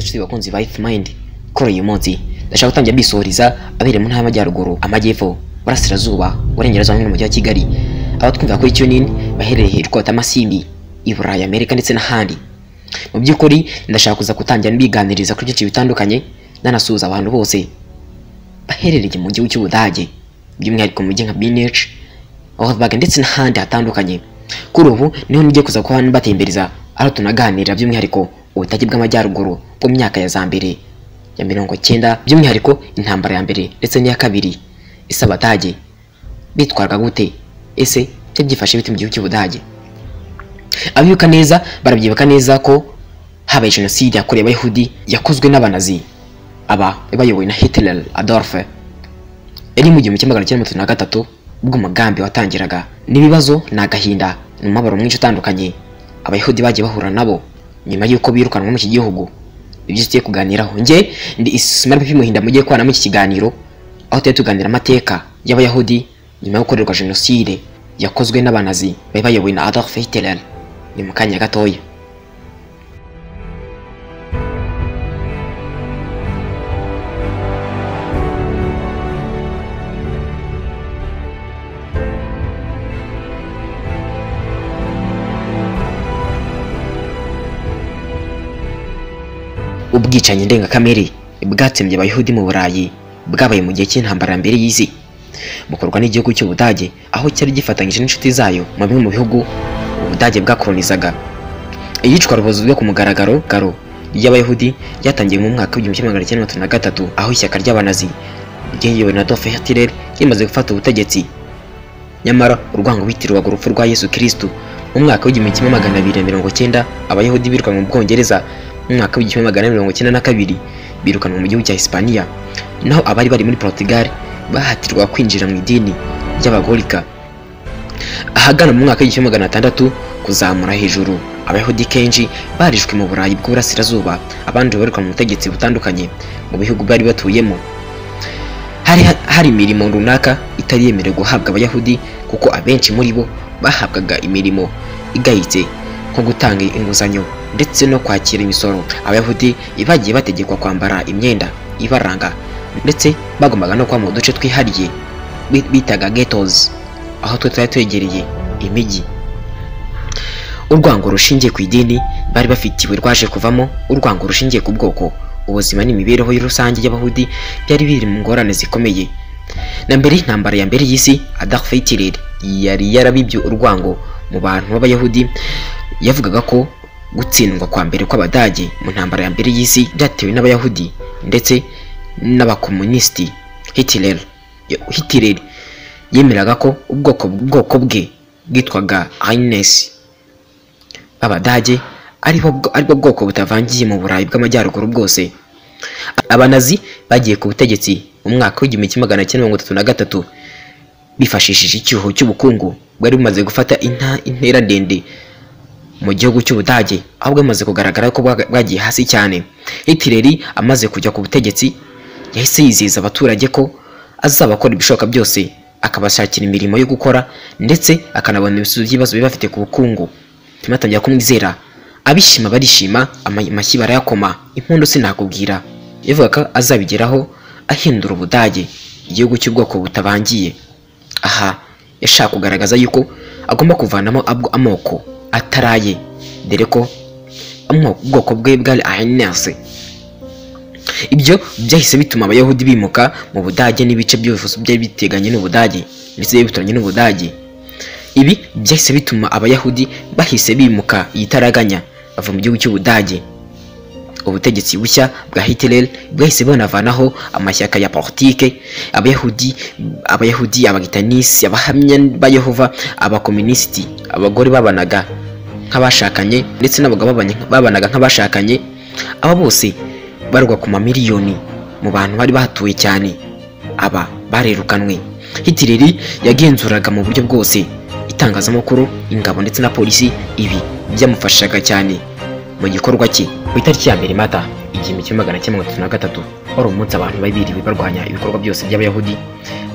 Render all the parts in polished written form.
nshuti bakunzi ba F-Mind. Kuri uyu munsi ndashaka gutangira bisohoriza abere mu ntara y'Amajyaruguru, Amajyepfo, Burasirazuba, Uburengerazuba n'Umujyi wa Kigali. Abatwumva kuri TuneIn baherereye Rwota, Masimbi, i Burayi, Amerika ndetse n'ahandi. Mu by'ukuri ndashaka kuza gutangira mbiganiriza kuri byinshi bitandukanye, nanasuhuza abantu bose baherereye mu gihugu cy'Ubudage, by'umwihariko mu mujyi nka Munich, Augsburg ndetse n'ahandi hatandukanye. Kuri ubu niho ngiye kuza kuba batembereza aho tunaganira by'umwihariko ubutagi bw'Amajyaruguru bwo mu myaka ya za mbere ya 90, by'umwihariko intambara ya mbere ndetse n'iya kabiri. Ese Abadage bitwarwa gute? Ese byifashe bite mu gihugu cy'Ubudage? Abibuka neza barabyibuka neza ko habaye jenoside yakorewe Abayahudi yakozwe n'Abanazi, aba bayobowe na Hitler Adolf. Yari mu 1933 ubwo umugambi watangiraga. N'ibibazo n'agahinda n'umubabaro mwinshi utandukanye Abayahudi bagiye bahura nabo nyuma y'uko birukanwa mu iki gihugu. Ibyo tugiye kuganiraho, nge ndi Ismail Pipi Muhinda, mugiye kubana mu iki kiganiro aho tuganira amateka y'Abayahudi nyuma yo gukorerwa jenoside yakozwe n'Abanazi bayobowe na Adolf Hitler. Ni mu kanya gatoya. Ubwicanyi ndengakamere bwatsembye Abayahudi mu Burayi bwabaye mu gihe cy'intambara mbere y'isi, bukorwa n'igihugu cy'Ubudage aho cyari gifatanyije n'inshuti zayo mu bimwe mu bihugu Ubudage bwakolonizaga. Iyicwa rubozo ryo ku mugaragaro ry'Abayahudi ryatangiye mu mwaka wa 1933 aho ishyaka ry'Abanazi ryayobowe na Adolf Hitler rimaze gufata ubutegetsi. Nyamara urwango rwitirwaga urupfu rwa Yesu Kristo. Mu mwaka wa 1290 Abayahudi birukanwe mu Bwongereza. Mu mwaka wa 1992 birukanwe mu gihugu cya Hispania, naho abari bari muri Portugal bahatirwa kwinjira mu idini ry'Abagolika. Ahagana mu mwaka wa 1600 kuzamura hejuru, Abayahudi kenshi barishwe mu Burayi bw'Uburasirazuba, abandi barukanwe mu butegetsi butandukanye mu bihugu bari batuyemo. Hari imirimo runaka itari yemerewe guhabwa Abayahudi kuko abenshi muri bo bahabwaga imirimo igayitse nko gutanga inguzanyo ndetse no kwakira imisoro. Abayahudi bagiye bategekwa kwambara imyenda ibaranga ndetse bagombaga no kuba mu duce twihariye bitaga ghettos, aho twari twegereye imijyi. Urwango rushingiye ku idini bari bafitiwe rwaje kuvamo urwango rushingiye ku bwoko. Ubuzima n'imibereho y'urusange y'Abayahudi byari biri mu ngorane zikomeye. Na mbere y'intambara ya mbere y'isi, Adolf Hitler yari yarabibye urwango mu bantu b'Abayahudi. Yavugaga ko gutsindwa kwa mbere kw'Abadage mu ntambara ya mbere y'isi byatewe n'Abayahudi ndetse n'abakomunisti. Hitler yemeraga ko ubwoko bwe bwitwaga Heinz Abadage aribwo bwoko butavangiye mu Burayi bw'Amajyaruguru bwose. Abanazi bagiye ku butegetsi mu mwaka wa 1933 bifashishije icyuho cy'ubukungu bwari bumaze gufata intera ndende mu gihugu cy'Ubudage, aho bwamaze kugaragara ko bwagiye hasi cyane. Hitler amaze kujya ku butegetsi yahise yizeza abaturage ko azabakora ibishoboka byose akabashakira imirimo yo gukora ndetse akanabona ibisubizo by'ibibazo bafite ku bukungu. Timatangira kumwizera, abishima barishima, amashyi barayakoma, impundu sinakubwira. Yavuga ko azabigeraho ahindura Ubudage igihugu cy'ubwoko butabangiye. Aha yashaka kugaragaza yuko agomba kuvanamo amoko ataraye, dore ko ubwoko bwe bwari Heinz. Ibyo byahise bituma Abayahudi bimuka mu Budage n'ibice byose byari biteganye n'Ubudage ndetse bituranye n'Ubudage. Ibi byahise bituma Abayahudi bahise bimuka yitaraganya bava mu gihugu cy'Ubudage. Ubutegetsi bushya bwa Hitler bwahise banavanaho amashyaka ya politike. Abayahudi, abagitanisi, abahamya ba Yehova, abakomunisti, abagore babanaga nk'abashakanye ndetse n'abagabo babanaga nk'abashakanye. Aba bose barwa ku mamiliyoni mu bantu bari bahatuye cyane. Aba barerukanwe. Hitler yagenzuraga mu buryo bwose itangazamakuru, ingabo ndetse na polisi. Ibi byamufashaga cyane mu gikorwa cye. Ku itariki ya 2 Mata 1933 wari umunsi abantu babiriwe barwanya ibikorwa byose by'Abayahudi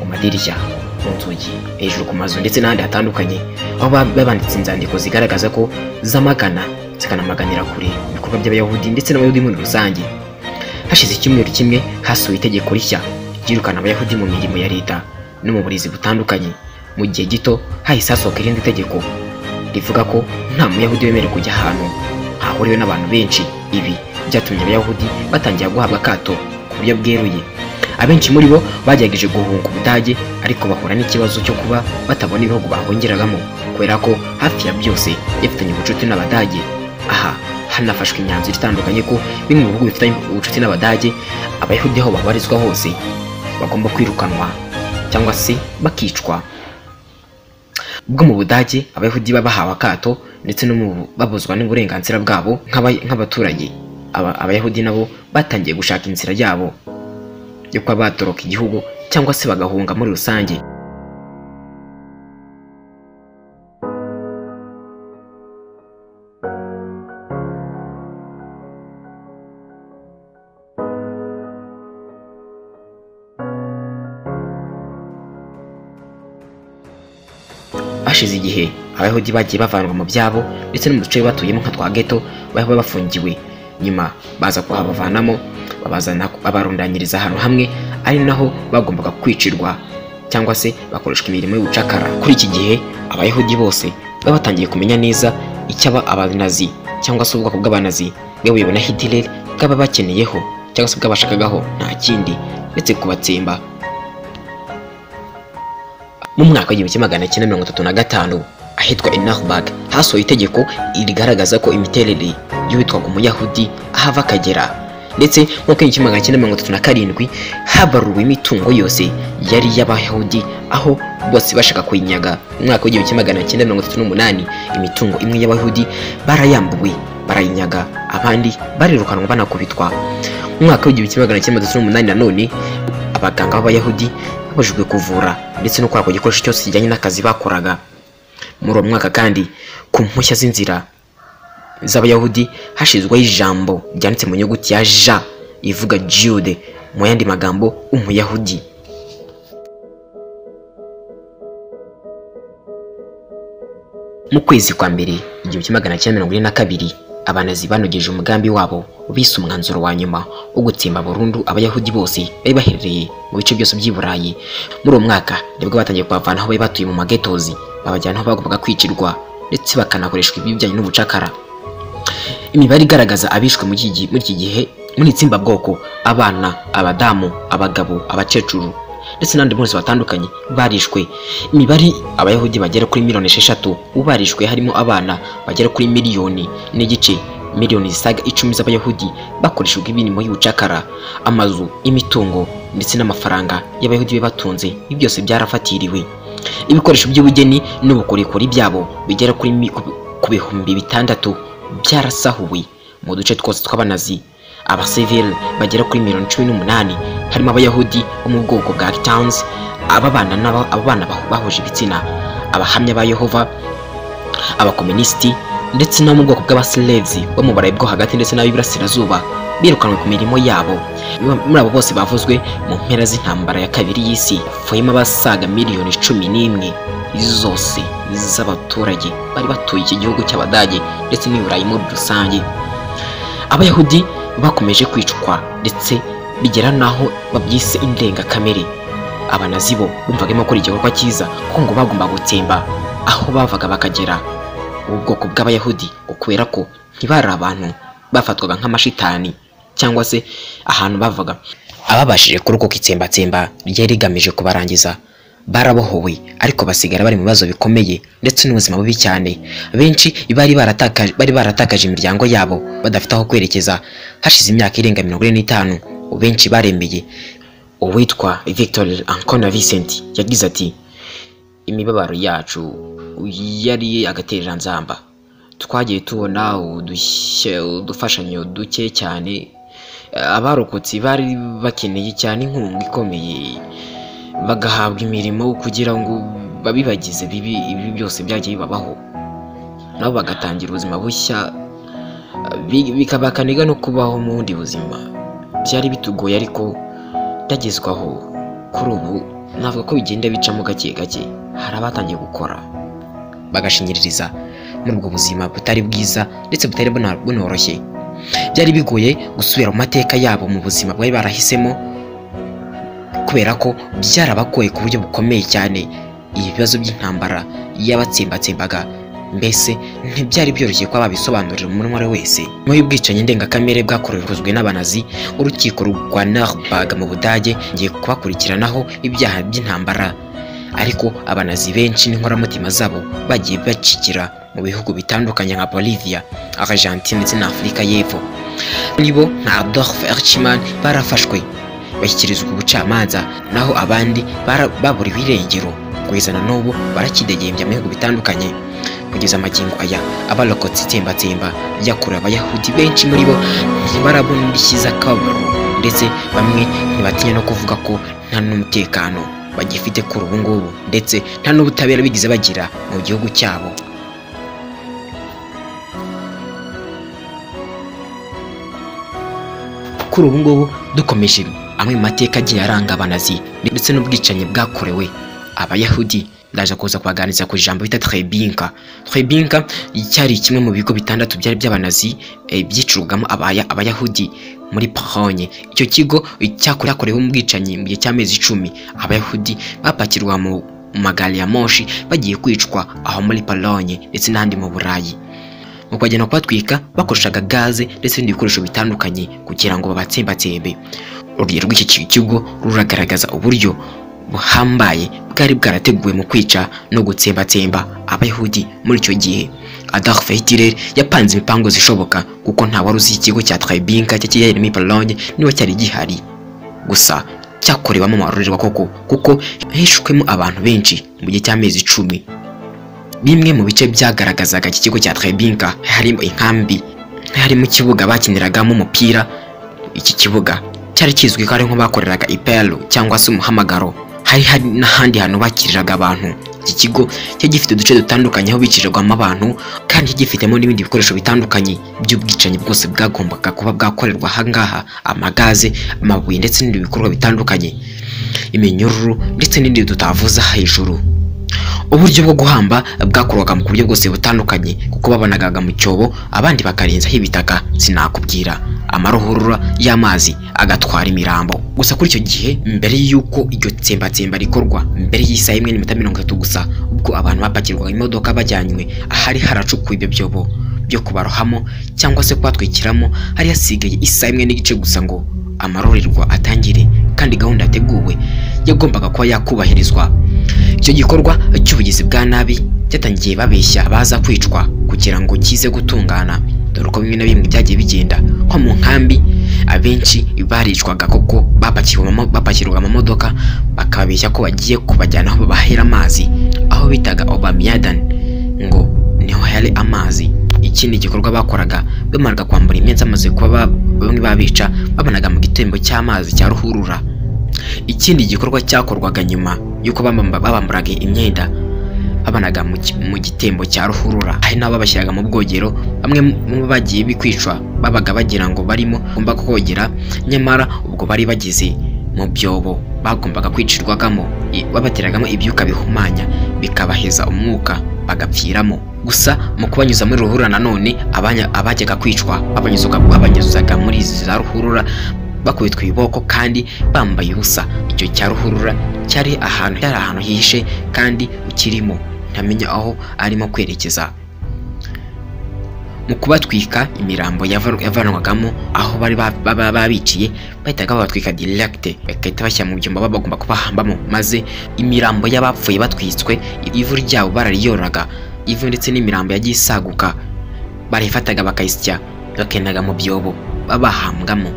mu madirishya, mu nzugi, hejuru ku mazu ndetse n'ahandi hatandukanye, aho babanditse inzandiko zigaragaza ko zamagana zikanamaganira kure ibikorwa by'abayahudi ndetse n'abayahudi muri rusange. Hashize icyumweru kimwe hasuwe itegeko rishya ryirukana abayahudi mu mirimo ya leta no mu burezi butandukanye. Mu gihe gito hahise hasohoka irindi tegeko rivuga ko nta muyahudi wemerewe kujya ahantu hahuriwe n'abantu benshi. Ibi byatumye abayahudi batangira guhabwa akato ku buryo bweruye. Abenshi muri bo bagerageje guhunga Ubudage ariko bahura n'ikibazo cyo kuba batabona ibihugu bahongeragamo kubera ko hafi ya byose bifitanye ubucuti n'Abadage. Aha hanafashwe imyanzuro itandukanye ko bimwe mu bihugu bifitanye ubucuti n'Abadage abayahudi aho babarizwa hose bagomba kwirukanwa cyangwa se bakicwa. Ubwo mu Budage abayahudi babahawe akato ndetse no babuzwa n'uburenganzira bwabo nk'abaturage, abayahudi nabo batangiye gushaka inzira yabo yo kuba batoroka igihugu cyangwa se bagahunga muri rusange. Hashize igihe abayahudi bagiye bavanwa mu byabo ndetse no mu duce batuyemo nka twa ghetto baba bafungiwe. Nyuma baza kuhabavanamo babarundanyiriza ahantu hamwe ari naho bagombaga kwicirwa cyangwa se bakoreshwa imirimo y'ubucakara. Kuri iki gihe abayahudi bose baba batangiye kumenya neza icyo abanazi cyangwa se ubwoko bw'abanazi bwayobowe na Hitler bwaba bakeneyeho cyangwa se bwabashakagaho nta kindi ndetse kubatsemba. Mu mwaka w'1935 ahitwa Innerberg hasohoye itegeko rigaragaza ko imiterere y'uwitwaga umuyahudi ahava akagera, ndetse mu mwaka w'1937 habaruwe imitungo yose yari y'abayahudi aho bose bashaka kuyinyaga. Mu mwaka w'1938 imitungo imwe y'abayahudi barayambuwe barayinyaga, abandi barirukanwa banakubitwa. Mu mwaka w'1938 nanone abaganga b'abayahudi babujijwe kuvura ndetse no gukora igikoresho cyose kijyanye n'akazi bakoraga. Muri uwo mwaka kandi ku mpushya z'inzira z'abayahudi hashizweho ijambo ryanditse mu nyuguti ya J ivuga Jude, mu yandi magambo umuyahudi. Mu kwezi kwa mbere 1942 abanazi banogeje umugambi wabo bise umwanzuro wa nyuma wo gutsemba burundu abayahudi bose bari baherereye mu bice byose by'i Burayi. Muri uwo mwaka nibwo batangiye kubavana aho bari batuye mu magetozi babajyana aho bagombaga kwicirwa ndetse bakanakoreshwa ibijyanye n'ubucakara. Imibare igaragaza abishwe muri iki gihe muri itsimba bwoko, abana, abadamu, abagabo, abakecuru ndetse n'andi bose batandukanye barishwe. Imibare abayahudi bagera kuri miliyoni 6 ubarishwe harimo abana bagera kuri miliyoni n'igice, miliyoni zisaga 10 z'abayahudi bakoreshejwe ibinimo y'ubucakara. Amazu, imitungo ndetse n'amafaranga y'abayahudi batunze ibi byose byarafatiriwe. Ibikoresho by'ubugeni n'ubukorikori byabo bigera kuri ku bihumbi 6 byarasahuwe mu duce twose tw'abanazi. Abasivile bagera kuri miliyoni 18 harimo abayahudi bo mu bwoko bwa Gitans, abana bahuje ibitsina, abahamya ba Yehova, abakomunisiti ndetse no mu bwoko bw'abaslaves bo mu Burayi bwo hagati ndetse n'ab'iburasirazuba birukanwe ku mirimo yabo. Muri abo bose bavuzwe mu mpera z'intambara ya kabiri y'isi hapfuyemo abasaga miliyoni 11 zose z'abaturage bari batuye iki gihugu cy'Abadage ndetse n'u Burayi muri rusange. Abayahudi bakomeje kwicwa ndetse bigera naho babyise indengakamere. Abanazi bo bumvaga ko ari igikorwa cyiza ko ngo bagomba gutsemba aho bavaga bakagera ubwoko bw'abayahudi, kubera ko ntibari abantu bafatwaga nk'amashitani cyangwa se ahantu bavaga. Ababashije kurokoka itsembatsemba ryari rigamije kubarangiza barabohowe ariko basigara bari mu bibazo bikomeye ndetse n'ubuzima bubi cyane. Benshi bari baratakaje imiryango yabo badafite aho kwerekeza. Hashize imyaka irenga 45 benshi barembeye. Uwitwa Victor Ancona Vincent yagize ati, imibabaro yacu yari agatereranzamba, twagiye tubona udufashanyo duke cyane. Abarokotsi bari bakeneye cyane inkunga ikomeye bagahabwa imirimo kugira ngo babibagize ibi byose byagiye bibabaho, nabo bagatangira ubuzima bushya bikabakaniga no kubaho mu bundi buzima. Byari bitugoye ariko byagezwaho. Kuri ubu navuga ko bigenda bicamo gake gake. Hari abatangiye gukora bagashinyiririza muri ubwo buzima butari bwiza ndetse butari bunoroshye. Byari bigoye gusubira mu mateka yabo mu buzima bwari barahisemo, kubera ko byarabagoye ku buryo bukomeye cyane. Ibibazo by'intambara yabatsembatsembaga, mbese ntibyari byoroshye kuba babisobanurira umuntu wari wese. Mu y'ubwicanyi ndengakamere bwakoreshejwe n'abanazi, urukiko rwa Nürnberg mu Budage ngiye kubakurikiranaho ibyaha by'intambara, ariko abanazi benshi n'inkoramutima zabo bagiye bacikira mu bihugu bitandukanye nka Bolivia, Argentine ndetse na Afurika y'Epfo. Nibo nka Adolf Eichmann barafashwe bashyikirizwa ubucamanza, naho abandi baburiwe irengero. Kugeza na n'ubu barakidegembya mu bihugu bitandukanye. Kugeza amagingo aya abarokotse itsembatsemba ryakorewe Abayahudi, benshi muri bo ntibarabona indishyi z'akababaro, ndetse bamwe ntibatinya no kuvuga ko nta n'umutekano bagifite kuri ubu ngubu, ndetse nta n'ubutabera bigize bagira mu gihugu cyabo. Kuri ubu ngubu dukomeje amwe mu mateka agiye aranga abanazi ndetse n'ubwicanyi bwakorewe Abayahudi, ndaje kuza kubaganiza ku ijambo bita Treblinka. Treblinka cyari kimwe mu bigo bitandatu byari by'abanazi byicurugamo Abayahudi muri Pologne. Icyo kigo cyakorewe ubwicanyi mu gihe cy'amezi 10. Abayahudi bapakirwa mu magari ya moshi bagiye kwicwa aho muri Pologne ndetse n'ahandi mu Burayi. Mu kwagenda kubatwika bakoreshaga gaze ndetse n'ibindi bikoresho bitandukanye kugira ngo babatsembatsembe. Urugero rw'iki kigo ruragaragaza uburyo buhambaye bwari bwarateguwe mu kwica no gutsembatsemba Abayahudi muri icyo gihe. Adolf Hitler yapanze imipango zishoboka, kuko nta wari uzi ikigo cya Treblinka cyari muri Pologne niba cyari gihari. Gusa cyakorewamo amarorerwa koko, kuko hishwemo abantu benshi mu gihe cy'amezi 10. Bimwe mu bice byagaragazaga iki kigo cya Treblinka harimo inkambi, harimo ikibuga bakiniragamo umupira. Iki kibuga cyari kizwi ko ari nko bakoreraga ipelo cyangwa se umuhamagaro. Hari n'ahandi hantu bakiriraga abantu. Iki kigo cyo gifite uduce dutandukanye aho bicirirwamo abantu, kandi gifitemo n'ibindi bikoresho bitandukanye by'ubwicanyi bwose bwagombaga kuba bwakorerwa ahangaha: amagaze, amabuye ndetse n'ibindi bikorwa bitandukanye, iminyururu ndetse n'indi tutavuza hejuru. Uburyo bwo guhamba bwakorwaga mu buryo bwose butandukanye, kuko babonagaga mu cyobo abandi bakarenzaho ibitaka, sinakubwira amaruhurura y'amazi agatwara imirambo. Gusa kuri icyo gihe, mbere y'uko iryo tsembatsemba rikorwa, mbere y'isaha 1:30 gusa, ubwo abantu bapakirwaga imodoka bajyanywe ahari haracukuye ibyo byobo byo kubarohamo cyangwa se kwatwikiramo, hari hasigaye isaha 1 gusa ngo amarorerwa atangire, kandi gahunda yateguwe yagombaga kuba yakubahirizwa. Icyo gikorwa cy'ubugizi bwa nabi cyatangiye babeshya baza kwicwa kugira ngo kize gutungana, dore ko bimwe na bimwe byagiye bigenda. Nko mu nkambi, abenshi baricwaga koko bapakirwa mu modoka, bakabeshya ko bagiye kubajyana aho bahera amazi, aho bitaga Obamiadan, ngo niho hari amazi. Ikindi gikorwa bakoraga, bamaraga kwambura imyenda amaze kuba bamwe babica, babonaga mu gitembo cy'amazi cya ruhurura. Ikindi gikorwa cyakorwaga nyuma yuko babamburaga imyenda, babanaga mu gitembo cya ruhurura, hari nabo babashyiraga mu bwogero. Bamwe mu bagiye bikwicwa babaga bagira ngo barimo gomba kogera, nyamara ubwo bari bageze mu byobo bagombaga kwicirwagamo, babateragamo ibyuka bihumanya bikabaheza umwuka bagapfiramo. Gusa mu kubanyuza muri ruhurura nanone, abajyaga kwicwa babanyuzaga muri za ruhurura bakubitwa ibiboko kandi bambaye ubusa. Icyo cya ruhurura cyari ahantu hihishe, kandi ukirimo ntamenya aho arimo kwerekeza. Mu kubatwika, imirambo yavanwagamo aho bari babiciye, bahitaga babatwika direct, bakahita bashyira mu byumba bagomba kubahambamo, maze imirambo y'abapfuye batwitswe, ivu ryabo barariyoraga, ivu ndetse n'imirambo yagiye isaguka barifataga bakayisya, bakenaga mu byobo babahambwamo.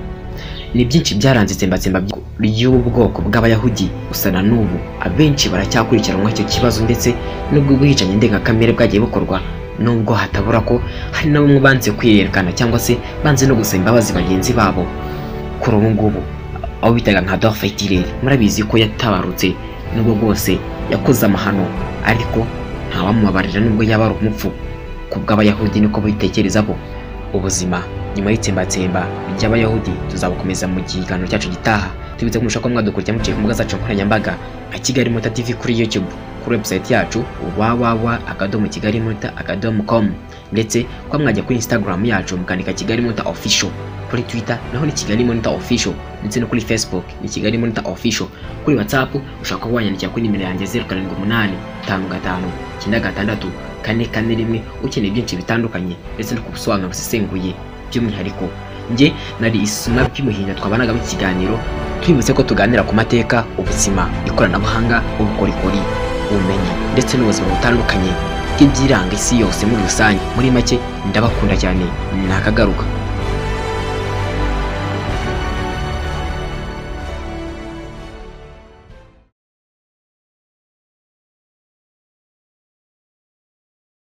Ni byinshi byaranze itsembatsemba ry'ubu bwoko bw'Abayahudi. Gusa na n'ubu abenshi baracyakurikiranwa icyo kibazo, ndetse n'ubwo ubwicanyi ndengakamere bwagiye bukorwa, nubwo hatabura ko hari na bamwe banze kwiyerekana cyangwa se banze no gusaba imbabazi bagenzi babo. Kuri ubu ngubu aho bitaga nka Adolf Hitler, murabizi ko yatabarutse, nubwo bwose yakoze amahano, ariko ntawamubabarira nubwo yaba ari umupfu. Ku bw'Abayahudi niko bitekereza bo. Ubuzima nyuma y'itsembatsemba ry'Abayahudi tuzabukomeza mu kiganiro cyacu gitaha. Tubitse ko mushaka mwadukurikira muciye ku mbuga zacu nkoranyambaga nka Kigali Mota TV kuri YouTube, kuri website yacu www.kigalimonitor.com, ndetse kwa mwajya kuri Instagram yacu mukandika Kigali Monitor Official, kuri Twitter naho ni Kigali Monitor Official, ndetse no kuri Facebook ni Kigali Monitor Official. Kuri WhatsApp ushaka kuba wanyandikira kuri nimero yanjye 0785564441 ukeneye byinshi bitandukanye ndetse no kubusobanura busesenguye. By'umwihariko nge nari Isuma by'umuhinga twabanaga mu kiganiro, twibutse ko tuganira ku mateka, ubuzima, ikoranabuhanga, ubukorikori, ubumenyi ndetse n'ubuzima butandukanye bw'ibyiranga isi yose muri rusange. Muri make ndabakunda cyane, nakagaruka.